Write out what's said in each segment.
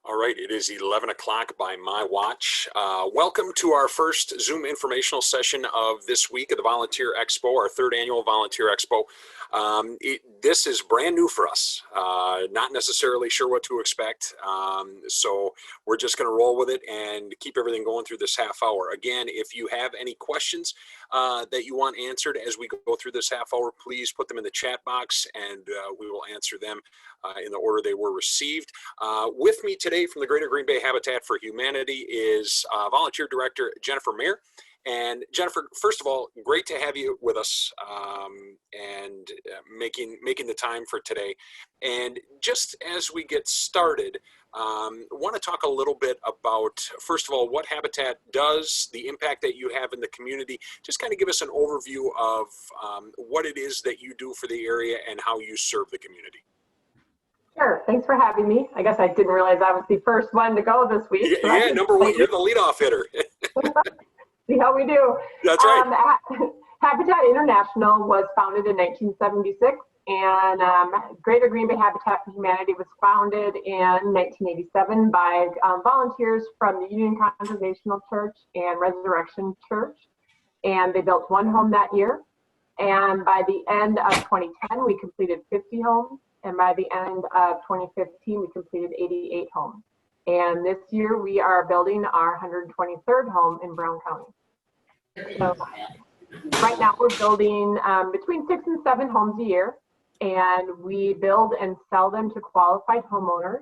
All right, it is 11 o'clock by my watch. Welcome to our first Zoom informational session of this week of the Volunteer Expo, our third annual Volunteer Expo. This is brand new for us, not necessarily sure what to expect, so we're just going to roll with it and keep everything going through this half hour. Again, if you have any questions that you want answered as we go through this half hour, please put them in the chat box and we will answer them in the order they were received. With me today from the Greater Green Bay Habitat for Humanity is Volunteer Director Jennifer Mayer. And Jennifer, first of all, great to have you with us and making the time for today. And just as we get started, want to talk a little bit about, first of all, what Habitat does, the impact that you have in the community. Just kind of give us an overview of what it is that you do for the area and how you serve the community. Sure. Thanks for having me. I guess I didn't realize I was the first one to go this week. So yeah, number one. You're the leadoff hitter. See how we do. That's right. Habitat International was founded in 1976, and Greater Green Bay Habitat for Humanity was founded in 1987 by volunteers from the Union Congregational Church and Resurrection Church, and they built one home that year. And by the end of 2010, we completed 50 homes. And by the end of 2015, we completed 88 homes. And this year, we are building our 123rd home in Brown County. So right now, we're building between 6 and 7 homes a year. And we build and sell them to qualified homeowners.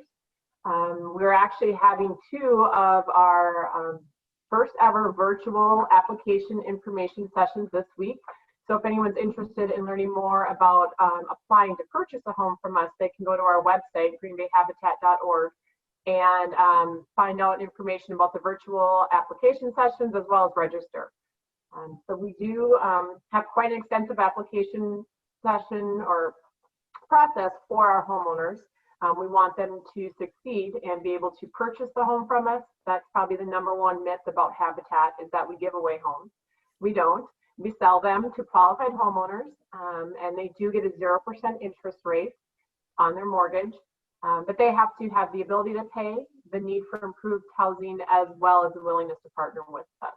We're actually having 2 of our first ever virtual application information sessions this week. So if anyone's interested in learning more about applying to purchase a home from us, they can go to our website, greenbayhabitat.org, and find out information about the virtual application sessions as well as register. So we do have quite an extensive application session or process for our homeowners. We want them to succeed and be able to purchase the home from us. That's probably the #1 myth about Habitat, is that we give away homes. We don't. We sell them to qualified homeowners, and they do get a 0% interest rate on their mortgage, but they have to have the ability to pay, the need for improved housing, as well as the willingness to partner with us.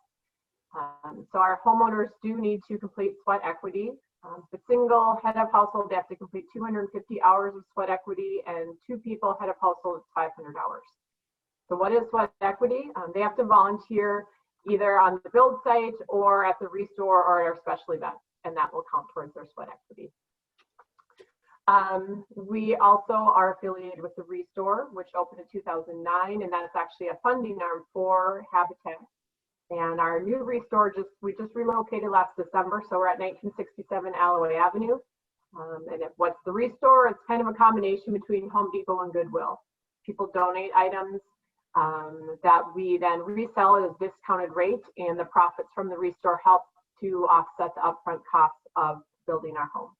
So our homeowners do need to complete sweat equity. The single head of household, they have to complete 250 hours of sweat equity, and 2 people head of household, 500 hours. So what is sweat equity? They have to volunteer either on the build site or at the restore or at our special event, and that will count towards their sweat equity. We also are affiliated with the Restore, which opened in 2009, and that's actually a funding arm for Habitat. And our new Restore, we just relocated last December, so we're at 1967 Alloway Avenue. And what's the Restore? It's kind of a combination between Home Depot and Goodwill. People donate items that we then resell at a discounted rate, and the profits from the Restore help to offset the upfront costs of building our homes.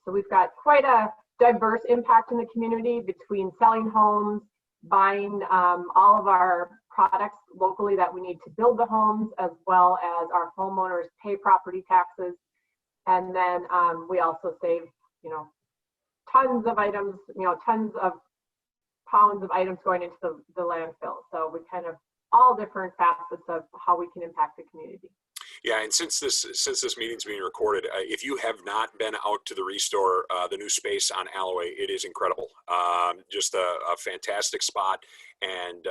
So we've got quite a diverse impact in the community between selling homes, buying all of our products locally that we need to build the homes, as well as our homeowners pay property taxes. And then we also save, tons of items, tons of pounds of items going into the landfill. So we kind of all different facets of how we can impact the community. Yeah, and since this meeting's being recorded, if you have not been out to the Restore, the new space on Alloway, it is incredible. Just a fantastic spot, and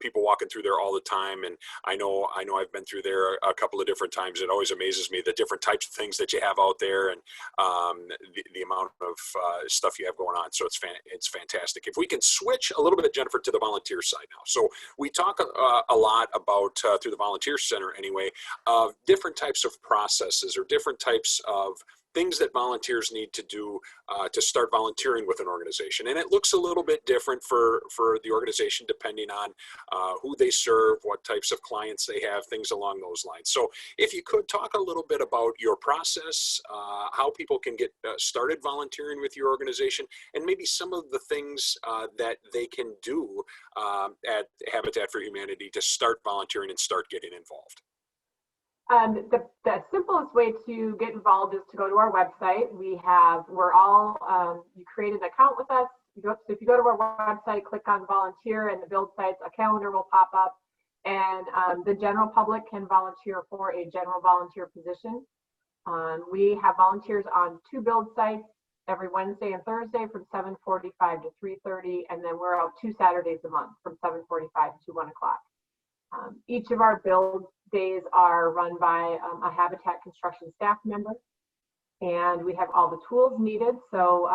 people walking through there all the time. And I know I've been through there a couple of different times. It always amazes me the different types of things that you have out there, and the amount of stuff you have going on. So it's fantastic. If we can switch a little bit, Jennifer, to the volunteer side now. So we talk a lot about through the Volunteer Center anyway, of different types of processes or different types of things that volunteers need to do to start volunteering with an organization. And it looks a little bit different for the organization depending on who they serve, what types of clients they have, things along those lines. So if you could talk a little bit about your process, how people can get started volunteering with your organization, and maybe some of the things that they can do at Habitat for Humanity to start volunteering and start getting involved. The simplest way to get involved is to go to our website. You create an account with us, if you go to our website, click on volunteer, and the build sites, a calendar will pop up, and the general public can volunteer for a general volunteer position. We have volunteers on 2 build sites every Wednesday and Thursday from 7:45 to 3:30, and then we're out 2 Saturdays a month from 7:45 to 1 o'clock. Each of our build days are run by a Habitat construction staff member, and we have all the tools needed. So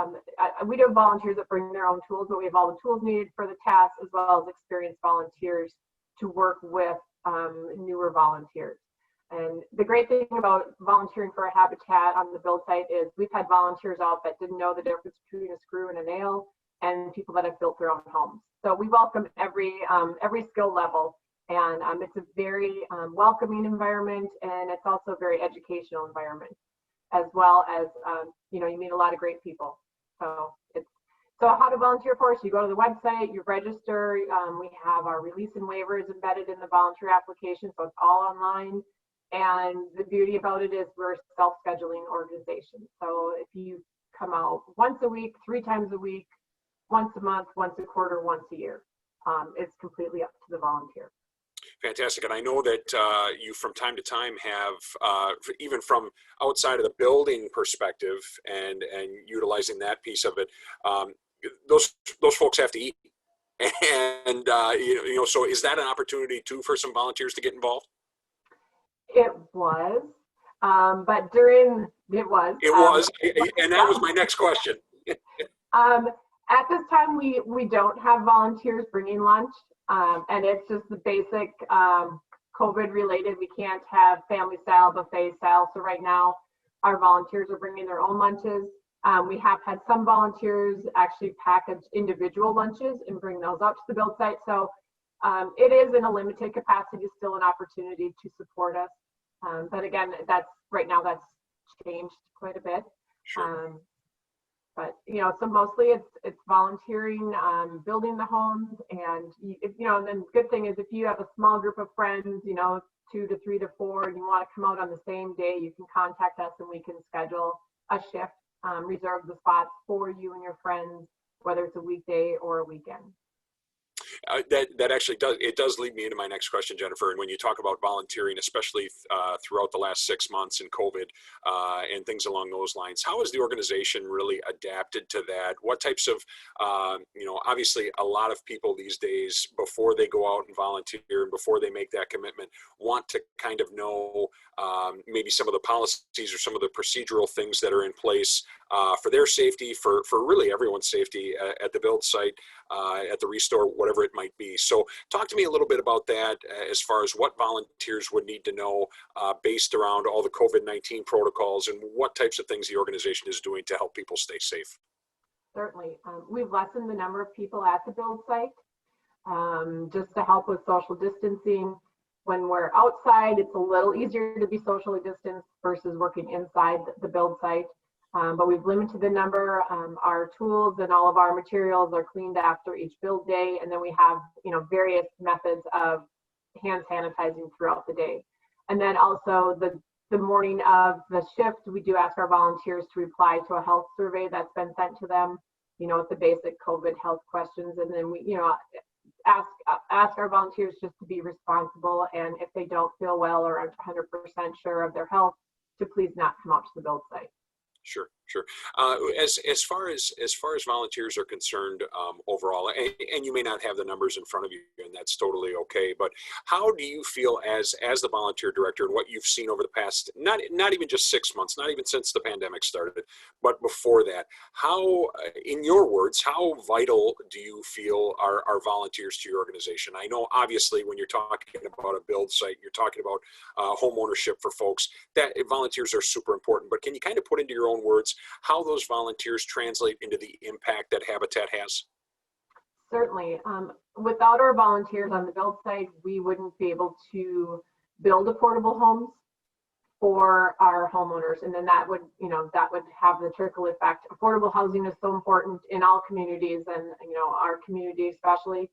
we do have volunteers that bring their own tools, but we have all the tools needed for the task, as well as experienced volunteers to work with newer volunteers. And the great thing about volunteering for a Habitat on the build site is we've had volunteers out that didn't know the difference between a screw and a nail, and people that have built their own homes. So we welcome every skill level, and it's a very welcoming environment, and it's also a very educational environment, as well as you meet a lot of great people. So how to volunteer for us? You go to the website, you register. We have our release and waivers embedded in the volunteer application, so it's all online. And the beauty about it is we're a self-scheduling organization. So if you come out once a week, 3 times a week, once a month, once a quarter, once a year, it's completely up to the volunteer. Fantastic. And I know that you from time to time have, even from outside of the building perspective and utilizing that piece of it, those folks have to eat. And, so is that an opportunity too for some volunteers to get involved? It was, but during, it was. And that was my next question. At this time, we don't have volunteers bringing lunch, and it's just the basic COVID related. We can't have family style, buffet style. So right now, our volunteers are bringing their own lunches. We have had some volunteers actually package individual lunches and bring those out to the build site. So it is in a limited capacity, still an opportunity to support us. But again, right now that's changed quite a bit. Sure. But so mostly it's volunteering, building the homes, and and then the good thing is if you have a small group of friends, 2 to 3 to 4, and you want to come out on the same day, you can contact us and we can schedule a shift, reserve the spots for you and your friends, whether it's a weekday or a weekend. That actually does lead me into my next question, Jennifer. And when you talk about volunteering, especially throughout the last 6 months in COVID and things along those lines, how has the organization really adapted to that? What types of, obviously a lot of people these days, before they go out and volunteer and before they make that commitment, want to kind of know maybe some of the policies or some of the procedural things that are in place for their safety, for really everyone's safety at the build site, at the restore, whatever it might be. So talk to me a little bit about that as far as what volunteers would need to know based around all the COVID-19 protocols and what types of things the organization is doing to help people stay safe. Certainly. We've lessened the number of people at the build site just to help with social distancing. When we're outside, it's a little easier to be socially distanced versus working inside the build site. But we've limited the number. Our tools and all of our materials are cleaned after each build day, and then we have various methods of hand sanitizing throughout the day. And then also the morning of the shift, we do ask our volunteers to reply to a health survey that's been sent to them, with the basic COVID health questions, and then we ask our volunteers just to be responsible, and if they don't feel well or aren't 100% sure of their health, to please not come out to the build site. Sure. As far as volunteers are concerned, overall, and you may not have the numbers in front of you, and that's totally okay. But how do you feel as the volunteer director, and what you've seen over the past, not even just 6 months, not even since the pandemic started, but before that? How, in your words, how vital do you feel are volunteers to your organization? I know obviously when you're talking about a build site, you're talking about home ownership for folks, that volunteers are super important. But can you kind of put into your own words how those volunteers translate into the impact that Habitat has? Certainly. Without our volunteers on the build site, we wouldn't be able to build affordable homes for our homeowners, and then that would have the trickle effect. Affordable housing is so important in all communities, and our community especially.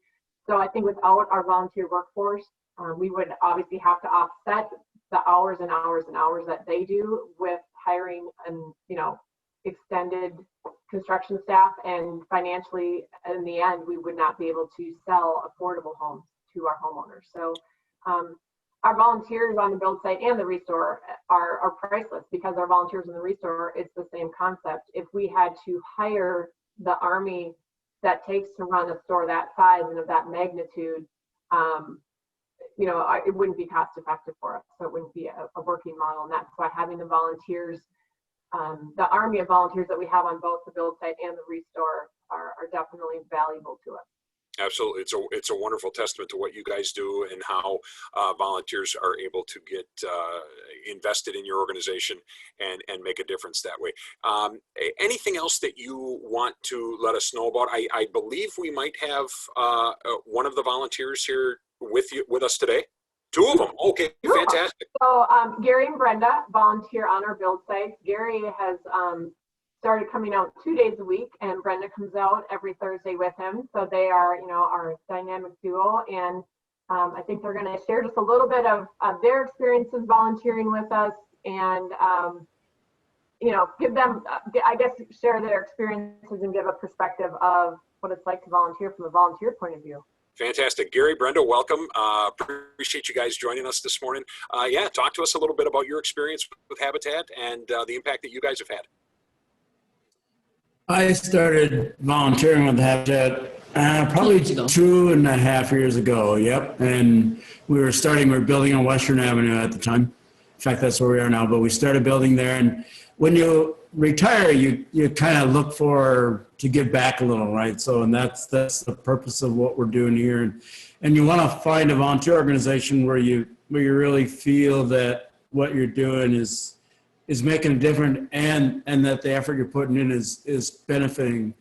So I think without our volunteer workforce, we would obviously have to offset the hours and hours and hours that they do with hiring and extended construction staff, and financially, in the end, we would not be able to sell affordable homes to our homeowners. So our volunteers on the build site and the restore are priceless, because our volunteers in the restore, it's the same concept. If we had to hire the army that takes to run a store that size and of that magnitude, it wouldn't be cost effective for us. So it wouldn't be a working model. And that's why having the volunteers, the army of volunteers that we have on both the build site and the restore are definitely valuable to us. Absolutely. It's a wonderful testament to what you guys do and how volunteers are able to get invested in your organization and make a difference that way. Anything else that you want to let us know about? I believe we might have one of the volunteers here with us today. Two of them. Okay, fantastic. So Gary and Brenda volunteer on our build site. Gary has started coming out 2 days a week, and Brenda comes out every Thursday with him. So they are, our dynamic duo. And I think they're going to share just a little bit of their experiences volunteering with us, and give them, share their experiences and give a perspective of what it's like to volunteer from a volunteer point of view. Fantastic. Gary, Brenda, welcome. Appreciate you guys joining us this morning. Talk to us a little bit about your experience with Habitat and the impact that you guys have had. I started volunteering with Habitat probably 2.5 years ago. Yep. And we were building on Western Avenue at the time. In fact, that's where we are now, but we started building there. And when you retire, you kind of look to give back a little, right? So, and that's the purpose of what we're doing here. And you want to find a volunteer organization where you really feel that what you're doing is making a difference, and that the effort you're putting in is benefiting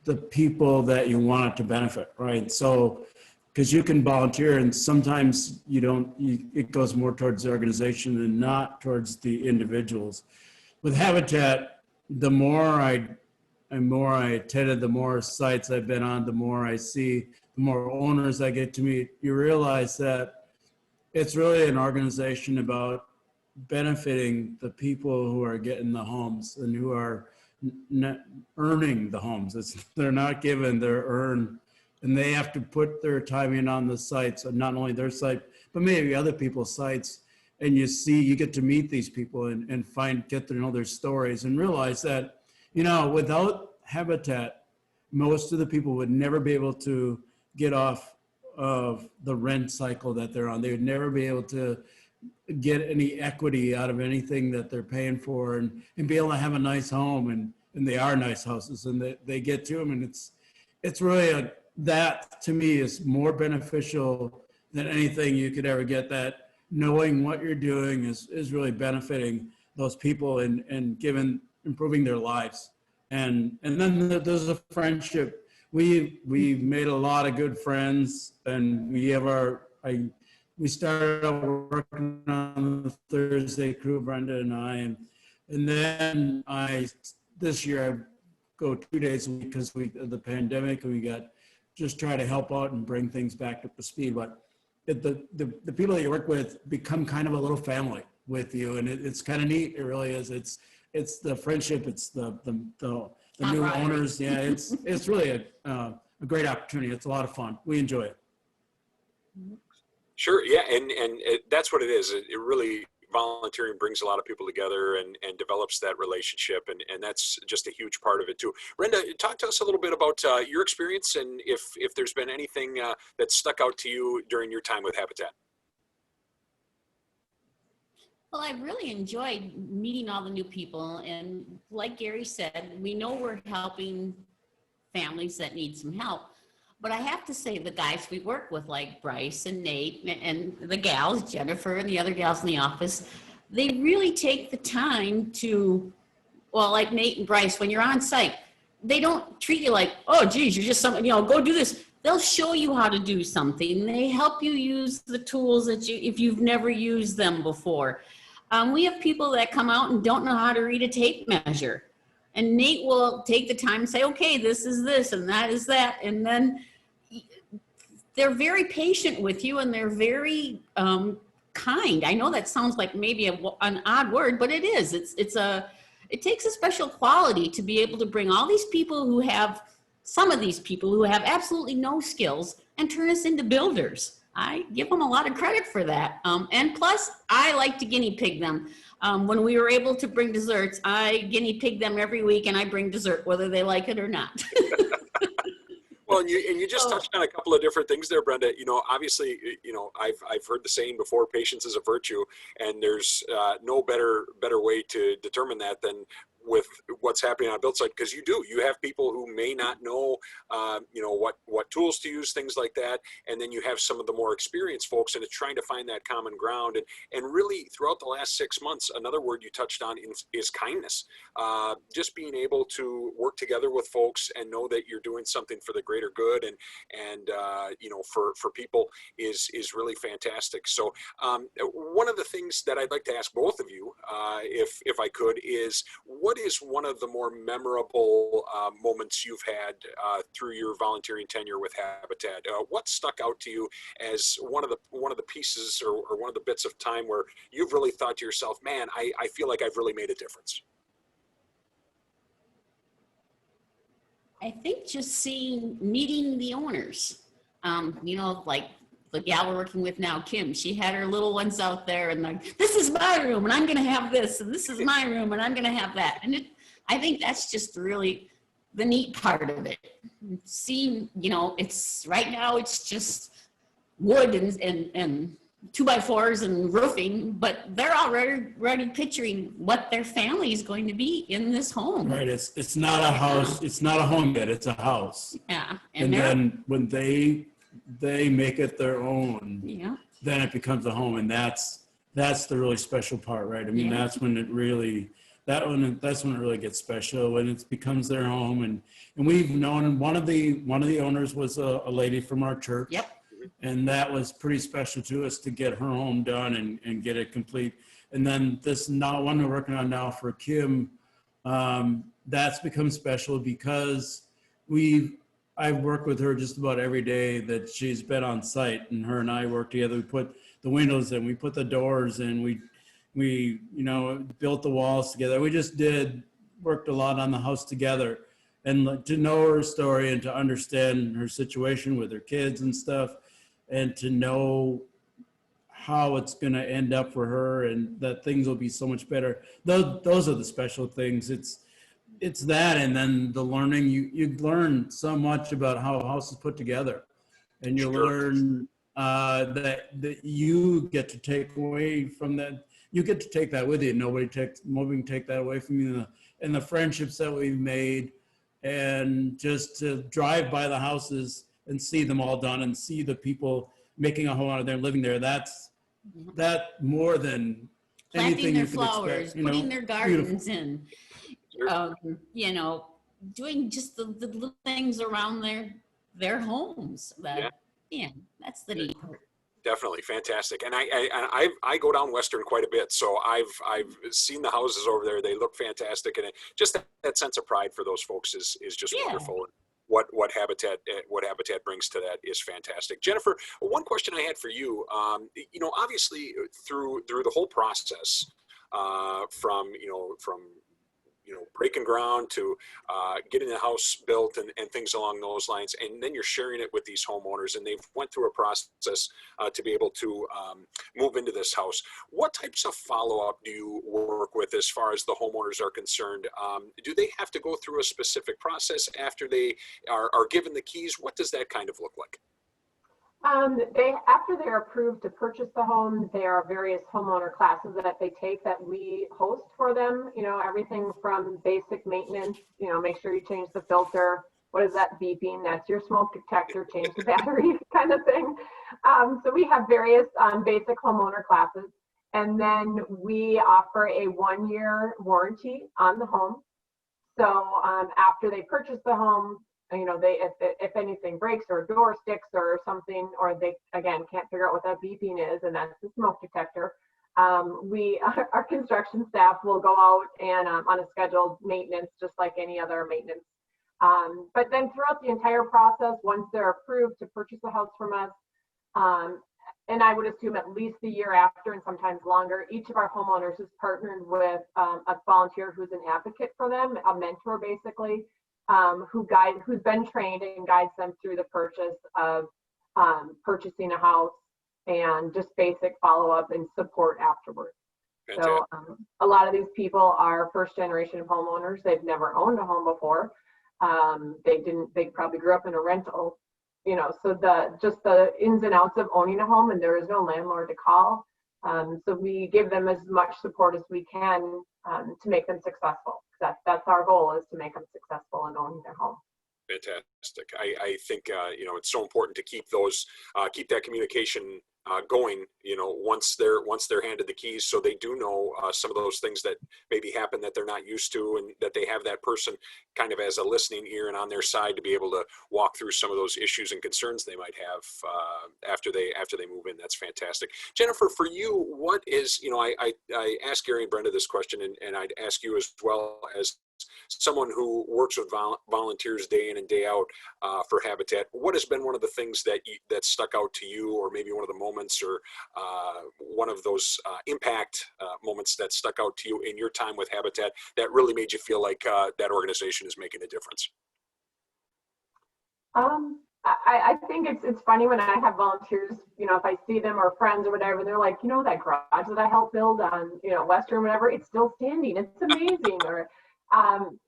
the people that you want it to benefit, right? So, because you can volunteer and sometimes it goes more towards the organization and not towards the individuals. With Habitat, the more I attended, the more sites I've been on, the more I see, the more owners I get to meet, you realize that it's really an organization about benefiting the people who are getting the homes and who are earning the homes. They're not given, they're earned, and they have to put their time in on the sites, and not only their site, but maybe other people's sites. And you get to meet these people and get to know their stories and realize that, without Habitat, most of the people would never be able to get off of the rent cycle that they're on. They would never be able to get any equity out of anything that they're paying for, and be able to have a nice home, and they are nice houses, and they get to them. And it's really that to me is more beneficial than anything you could ever get. That knowing what you're doing is really benefiting those people and improving their lives. And then there's a friendship. We've made a lot of good friends, and we started out working on the Thursday crew, Brenda and I, and then this year I go 2 days a week because of the pandemic, and we got just try to help out and bring things back up to speed. But the people that you work with become kind of a little family with you, and it's kind of neat. It really is. It's the friendship. It's the new owners. Yeah, it's really a great opportunity. It's a lot of fun. We enjoy it. Sure. Yeah. And that's what it is. It really, volunteering brings a lot of people together and develops that relationship. And that's just a huge part of it too. Brenda, talk to us a little bit about your experience, and if there's been anything that stuck out to you during your time with Habitat. Well, I really enjoyed meeting all the new people. And like Gary said, we know we're helping families that need some help. But I have to say, the guys we work with, like Bryce and Nate and the gals, Jennifer and the other gals in the office, they really take the time to, well, like Nate and Bryce, when you're on site, they don't treat you like, oh, geez, you're just something, go do this. They'll show you how to do something. They help you use the tools if you've never used them before. We have people that come out and don't know how to read a tape measure. And Nate will take the time and say, okay, this is this and that is that. And then they're very patient with you, and they're very kind. I know that sounds like maybe an odd word, but it is. It's it takes a special quality to be able to bring all these people who have, some of these people who have absolutely no skills, and turn us into builders. I give them a lot of credit for that. And plus, I like to guinea pig them. When we were able to bring desserts, I guinea pig them every week, and I bring dessert, whether they like it or not. Well, and you just touched on a couple of different things there, Brenda. You know, obviously, you know, I've heard the saying before, patience is a virtue, and there's no better way to determine that than with what's happening on a build site, because you have people who may not know, you know, what tools to use, things like that, and then you have some of the more experienced folks, and it's trying to find that common ground. And really, throughout the last 6 months, another word you touched on is kindness. Just being able to work together with folks and know that you're doing something for the greater good, and you know, for people is really fantastic. So one of the things that I'd like to ask both of you, if I could, is what is one of the more memorable moments you've had through your volunteering tenure with Habitat? What stuck out to you as one of the pieces or one of the bits of time where you've really thought to yourself, man, I feel like I've really made a difference? I think just meeting the owners, you know, like the gal we're working with now, Kim, she had her little ones out there and like, this is my room and I'm going to have this, and this is my room and I'm going to have that. And I think that's just really the neat part of it. Seeing, you know, it's right now it's just wood and 2x4s and roofing, but they're already picturing what their family is going to be in this home. Right. It's not a house. It's not a home yet. It's a house. Yeah. And then when they make it their own, yeah, then it becomes a home. And that's the really special part, right? I mean, Yeah. that's when it really, that's when it really gets special, when it becomes their home. And we've known one of the owners was a lady from our church. Yep. And that was pretty special to us to get her home done and get it complete. And then this one we're working on now for Kim, that's become special because I work with her just about every day that she's been on site, and her and I work together. We put the windows in, we put the doors in, we you know, built the walls together. We just worked a lot on the house together, and to know her story and to understand her situation with her kids and stuff, and to know how it's going to end up for her and that things will be so much better. Those are the special things. It's that, and then the learning, you learn so much about how a house is put together, and you learn that you get to take away from that. You get to take that with you. Nobody can take that away from you. And the friendships that we've made, and just to drive by the houses and see them all done and see the people making a home out of there, living there. That more than Planting anything their you could flowers, expect, putting their gardens beautiful. in, you know, doing just the little things around their homes. Yeah, that's the neat part. Definitely fantastic. And I go down Western quite a bit, so I've seen the houses over there. They look fantastic, and just that sense of pride for those folks is just wonderful. What Habitat brings to that is fantastic. Jennifer, one question I had for you, you know, obviously through the whole process, from breaking ground to getting the house built and things along those lines, and then you're sharing it with these homeowners, and they've went through a process to be able to move into this house. What types of follow-up do you work with as far as the homeowners are concerned? Do they have to go through a specific process after they are given the keys? What does that kind of look like? After they're approved to purchase the home, there are various homeowner classes that they take that we host for them. You know, everything from basic maintenance, you know, make sure you change the filter. What is that beeping? That's your smoke detector, change the battery kind of thing. So we have various basic homeowner classes. And then we offer a 1-year warranty on the home. So after they purchase the home, you know, if anything breaks or a door sticks or something, or they again can't figure out what that beeping is, and that's the smoke detector, our construction staff will go out and on a scheduled maintenance, just like any other maintenance. But then throughout the entire process, once they're approved to purchase a house from us, and I would assume at least the year after and sometimes longer, each of our homeowners is partnered with a volunteer who's an advocate for them, a mentor basically, who's been trained and guides them through the purchase of purchasing a house and just basic follow-up and support afterwards. So a lot of these people are first generation homeowners. They've never owned a home before. They probably grew up in a rental, you know, so just the ins and outs of owning a home, and there is no landlord to call. So we give them as much support as we can to make them successful. That's our goal, is to make them successful in owning their home. Fantastic. I think, you know, it's so important to keep that communication going, you know, once they're handed the keys, so they do know some of those things that maybe happen that they're not used to, and that they have that person kind of as a listening ear and on their side to be able to walk through some of those issues and concerns they might have after they move in. That's fantastic. Jennifer, for you, what is, you know, I asked Gary and Brenda this question, and I'd ask you as well, as someone who works with volunteers day in and day out for Habitat. What has been one of the things that stuck out to you, or maybe one of the moments, or one of those impact moments that stuck out to you in your time with Habitat that really made you feel like that organization is making a difference? I think it's funny when I have volunteers, you know, if I see them or friends or whatever, they're like, you know, that garage that I helped build on, you know, Western, whatever, it's still standing. It's amazing. Or,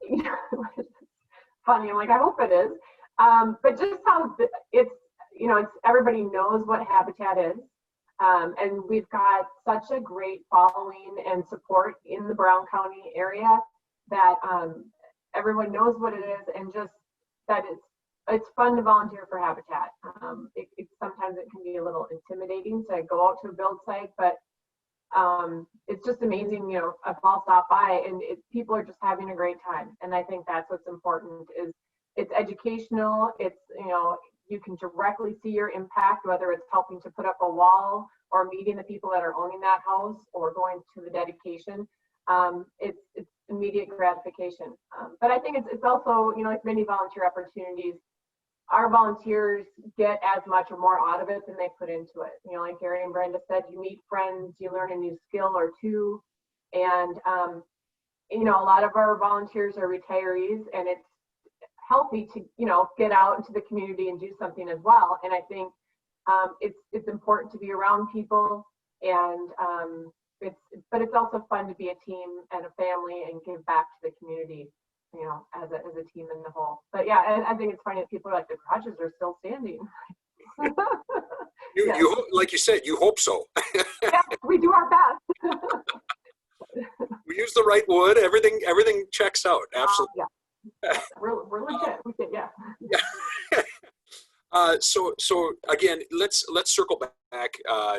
you know, it's funny. I'm like, I hope it is. But just how it's, you know, everybody knows what Habitat is. And we've got such a great following and support in the Brown County area that everyone knows what it is, and just that it's fun to volunteer for Habitat. Sometimes it can be a little intimidating to go out to a build site, but it's just amazing, you know, if I'll stop by and people are just having a great time. And I think that's what's important, is it's educational. It's, you know, you can directly see your impact, whether it's helping to put up a wall or meeting the people that are owning that house or going to the dedication. It's immediate gratification. But I think it's also, you know, like many volunteer opportunities, our volunteers get as much or more out of it than they put into it. You know, like Gary and Brenda said, you meet friends, you learn a new skill or two. And, you know, a lot of our volunteers are retirees, and it's healthy to, you know, get out into the community and do something as well. And I think it's important to be around people, and but it's also fun to be a team and a family and give back to the community, you know, as a team in the whole. But yeah, I think it's funny that people are like, the garages are still standing. Yes. You like you said, you hope so. Yeah, we do our best. We use the right wood. Everything checks out. Absolutely. Yeah. We're legit. We did, yeah. Yeah. So again, let's circle back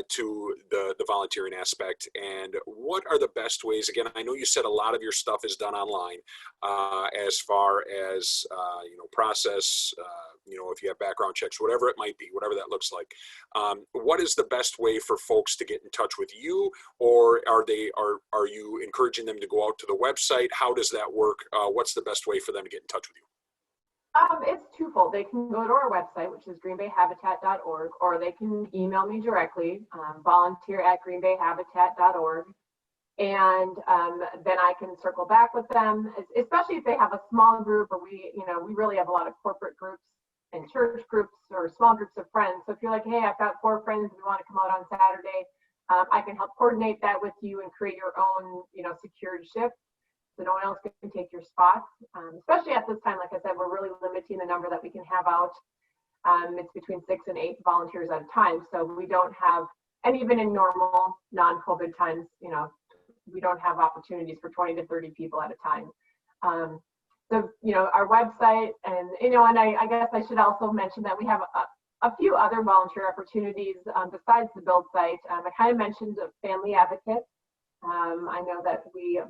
to the volunteering aspect, and what are the best ways? Again, I know you said a lot of your stuff is done online, as far as you know, process, you know, if you have background checks, whatever it might be, whatever that looks like. What is the best way for folks to get in touch with you, or are you encouraging them to go out to the website? How does that work? What's the best way for them to get in touch with you? It's twofold. They can go to our website, which is greenbayhabitat.org, or they can email me directly, volunteer@greenbayhabitat.org. And then I can circle back with them, especially if they have a small group, or we really have a lot of corporate groups and church groups or small groups of friends. So if you're like, hey, I've got 4 friends and we want to come out on Saturday, I can help coordinate that with you and create your own, you know, secured shift, so no one else can take your spots. Especially at this time, like I said, we're really limiting the number that we can have out. It's between 6 and 8 volunteers at a time. So we don't have, and even in normal non-COVID times, you know, we don't have opportunities for 20 to 30 people at a time. So, you know, our website, and, you know, and I guess I should also mention that we have a few other volunteer opportunities besides the build site. I kind of mentioned a family advocate. I know that we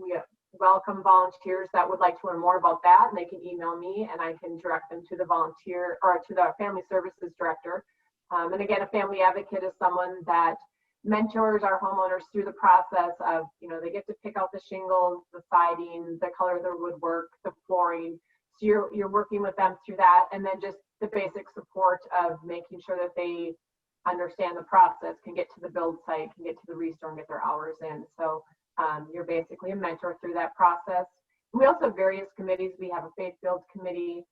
welcome volunteers that would like to learn more about that, and they can email me and I can direct them to the volunteer or to the family services director. And again, a family advocate is someone that mentors our homeowners through the process of, you know, they get to pick out the shingles, the siding, the color of the woodwork, the flooring. So you're working with them through that, and then just the basic support of making sure that they understand the process, can get to the build site, can get to the restore and get their hours in. So you're basically a mentor through that process. We also have various committees. We have a faith build committee.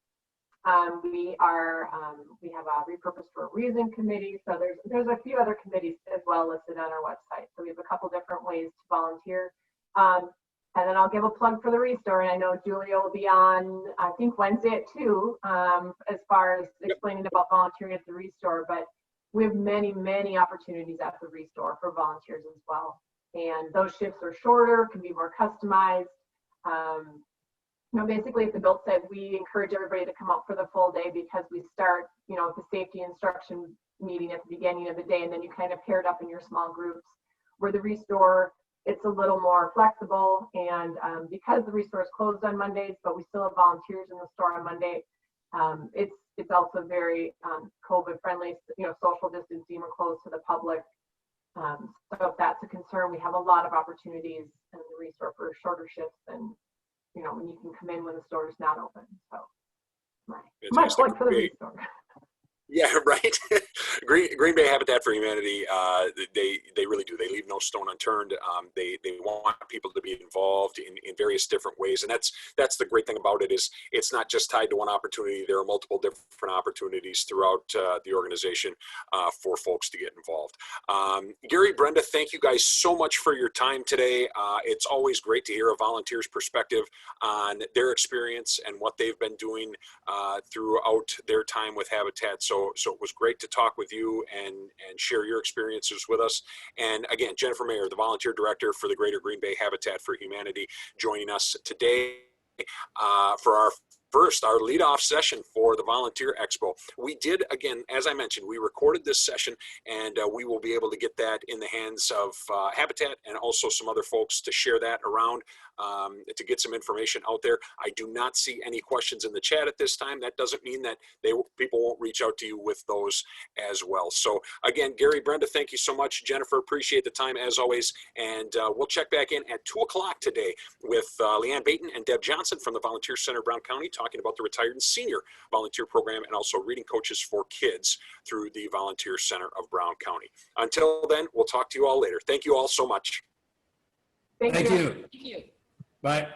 We have a repurpose for a reason committee. So there's a few other committees as well listed on our website. So we have a couple different ways to volunteer. And then I'll give a plug for the restore. And I know Julia will be on, I think, Wednesday at 2, as far as explaining about volunteering at the restore. But we have many, many opportunities at the restore for volunteers as well. And those shifts are shorter, can be more customized. Basically at the build site, we encourage everybody to come out for the full day because we start, with the safety instruction meeting at the beginning of the day, and then you kind of pair it up in your small groups. Where the restore, it's a little more flexible, and because the restore is closed on Mondays, but we still have volunteers in the store on Monday, it's also very COVID friendly, social distancing, we're closed to the public. So if that's a concern, we have a lot of opportunities in the restore for shorter shifts and, when you can come in when the store is not open. So my plug for the restore. Yeah, right. Green Bay Habitat for Humanity, they really do. They leave no stone unturned. They want people to be involved in various different ways, and that's the great thing about it is it's not just tied to one opportunity. There are multiple different opportunities throughout the organization for folks to get involved. Gary, Brenda, thank you guys so much for your time today. It's always great to hear a volunteer's perspective on their experience and what they've been doing throughout their time with Habitat. So it was great to talk with you and share your experiences with us. And again, Jennifer Mayer, the volunteer director for the Greater Green Bay Habitat for Humanity, joining us today for our leadoff session for the Volunteer Expo. We did, again, as I mentioned, we recorded this session, and we will be able to get that in the hands of Habitat and also some other folks to share that around to get some information out there. I do not see any questions in the chat at this time. That doesn't mean that people won't reach out to you with those as well. So again, Gary, Brenda, thank you so much. Jennifer, appreciate the time as always. And we'll check back in at 2 o'clock today with Leanne Baton and Deb Johnson from the Volunteer Center of Brown County, talking about the retired and senior volunteer program and also reading coaches for kids through the Volunteer Center of Brown County. Until then, we'll talk to you all later. Thank you all so much. Thank you. Thank you. Bye.